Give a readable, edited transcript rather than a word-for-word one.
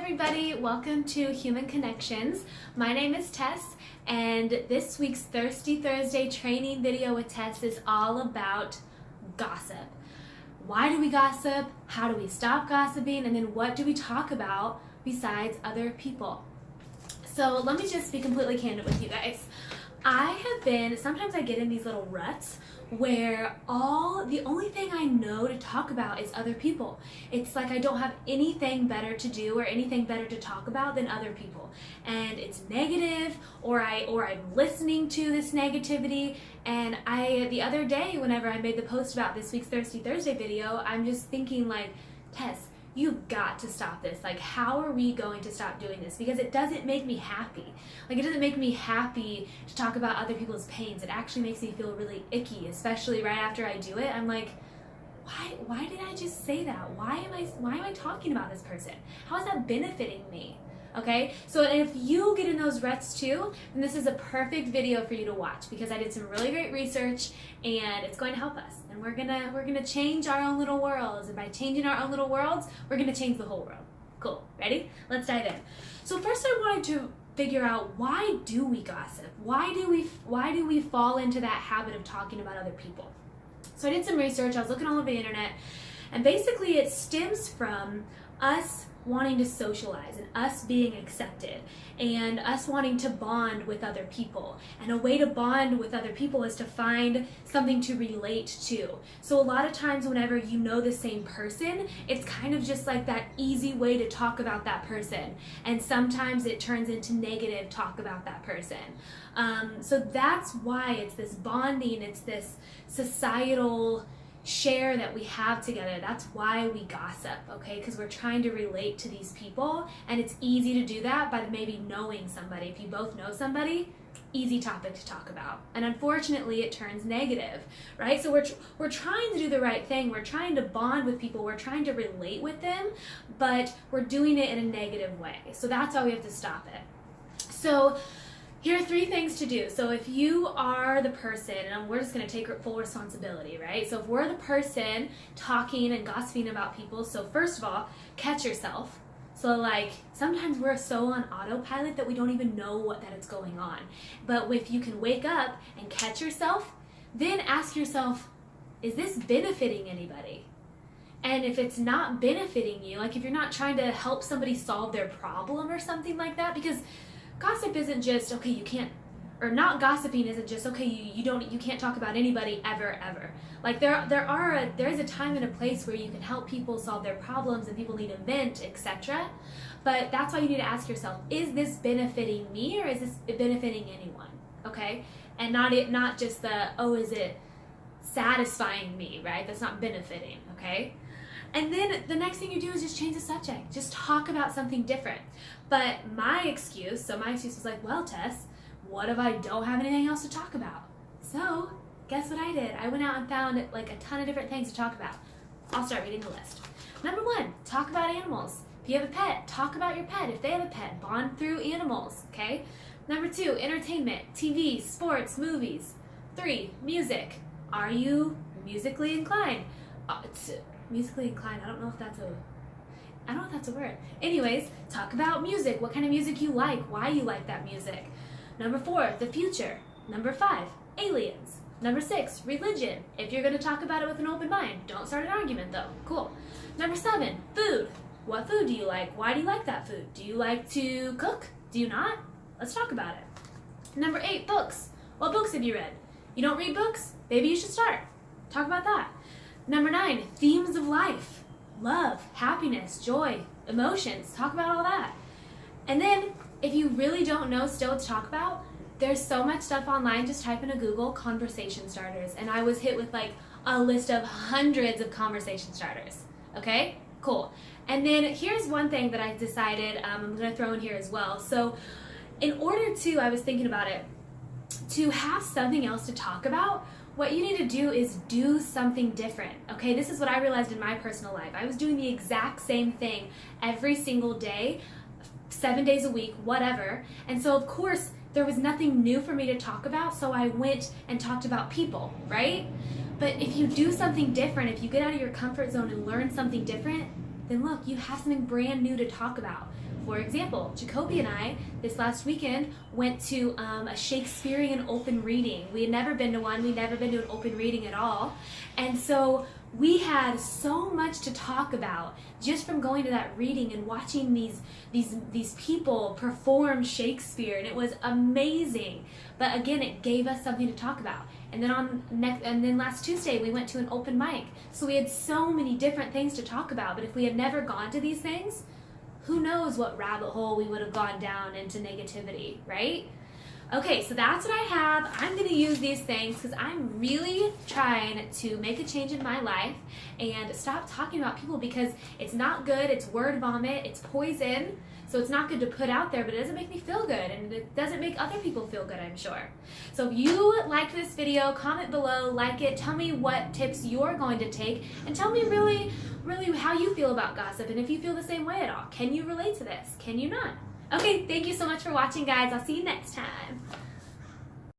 everybody, welcome to Human Connections. My name is Tess, and this week's Thirsty Thursday training video with Tess is all about gossip. Why do we gossip? How do we stop gossiping? And then what do we talk about besides other people? So let me just be completely candid with you guys. Sometimes I get in these little ruts where the only thing I know to talk about is other people. It's like I don't have anything better to do or anything better to talk about than other people. And it's negative, or I'm listening to this negativity. And the other day, whenever I made the post about this week's Thirsty Thursday video, I'm just thinking like, Tess, you've got to stop this. Like, how are we going to stop doing this? Because it doesn't make me happy. Like, it doesn't make me happy to talk about other people's pains. It actually makes me feel really icky, especially right after I do it. I'm like, why did I just say that? Why am I talking about this person? How is that benefiting me? Okay, so if you get in those ruts too, then this is a perfect video for you to watch, because I did some really great research and it's going to help us. And we're gonna change our own little worlds, and by changing our own little worlds, we're gonna change the whole world. Cool, ready? Let's dive in. So first I wanted to figure out, why do we gossip? Why do we fall into that habit of talking about other people? So I did some research, I was looking all over the internet, and basically it stems from us wanting to socialize and us being accepted and us wanting to bond with other people. And a way to bond with other people is to find something to relate to. So a lot of times whenever you know the same person, it's kind of just like that easy way to talk about that person. And sometimes it turns into negative talk about that person. So that's why it's this bonding, it's this societal share that we have together. That's why we gossip, okay? Because we're trying to relate to these people, and it's easy to do that by maybe knowing somebody. If you both know somebody, easy topic to talk about. And unfortunately, it turns negative, right? So we're trying to do the right thing. We're trying to bond with people. We're trying to relate with them, but we're doing it in a negative way. So that's why we have to stop it. So here are 3 things to do. So if you are the person, and we're just going to take full responsibility, right? So if we're the person talking and gossiping about people, so first of all, catch yourself. So like, sometimes we're so on autopilot that we don't even know that it's going on. But if you can wake up and catch yourself, then ask yourself, is this benefiting anybody? And if it's not benefiting you, like if you're not trying to help somebody solve their problem or something like that, because gossip isn't just, okay, you can't, or not gossiping isn't just, okay, you can't talk about anybody ever. Like there is a time and a place where you can help people solve their problems and people need a vent, etc. But that's why you need to ask yourself, is this benefiting me or is this benefiting anyone? Okay? And not just is it satisfying me, right? That's not benefiting, okay? And then the next thing you do is just change the subject. Just talk about something different. But my excuse was like, well, Tess, what if I don't have anything else to talk about? So guess what I did? I went out and found like a ton of different things to talk about. I'll start reading the list. Number 1, talk about animals. If you have a pet, talk about your pet. If they have a pet, bond through animals, okay? Number 2, entertainment, TV, sports, movies. 3, music. Are you musically inclined? Musically inclined, I don't know if that's a word. Anyways, talk about music, what kind of music you like, why you like that music. Number 4, the future. Number 5, aliens. Number 6, religion. If you're going to talk about it with an open mind, don't start an argument though. Cool. Number 7, food. What food do you like? Why do you like that food? Do you like to cook? Do you not? Let's talk about it. Number 8, books. What books have you read? You don't read books? Maybe you should start. Talk about that. Number 9, themes of life. Love, happiness, joy, emotions. Talk about all that. And then, if you really don't know still what to talk about, there's so much stuff online. Just type into Google conversation starters. And I was hit with like a list of hundreds of conversation starters. Okay? Cool. And then here's one thing that I decided I'm going to throw in here as well. So in order to, I was thinking about it, to have something else to talk about, what you need to do is do something different, okay? This is what I realized in my personal life. I was doing the exact same thing every single day, 7 days a week, whatever. And so, of course, there was nothing new for me to talk about, so I went and talked about people, right? But if you do something different, if you get out of your comfort zone and learn something different, then look, you have something brand new to talk about. For example, Jacoby and I, this last weekend, went to a Shakespearean open reading. We had never been to one. We'd never been to an open reading at all. And so we had so much to talk about just from going to that reading and watching these people perform Shakespeare, and it was amazing. But again, it gave us something to talk about. And then last Tuesday we went to an open mic. So we had so many different things to talk about. But if we had never gone to these things, who knows what rabbit hole we would have gone down into negativity, right? Okay, so that's what I have. I'm going to use these things because I'm really trying to make a change in my life and stop talking about people, because it's not good. It's word vomit. It's poison. So it's not good to put out there, but it doesn't make me feel good, and it doesn't make other people feel good, I'm sure. So if you liked this video, comment below, like it, tell me what tips you're going to take, and tell me really how you feel about gossip, and if you feel the same way at all. Can you relate to this? Can you not? Okay, thank you so much for watching, guys. I'll see you next time.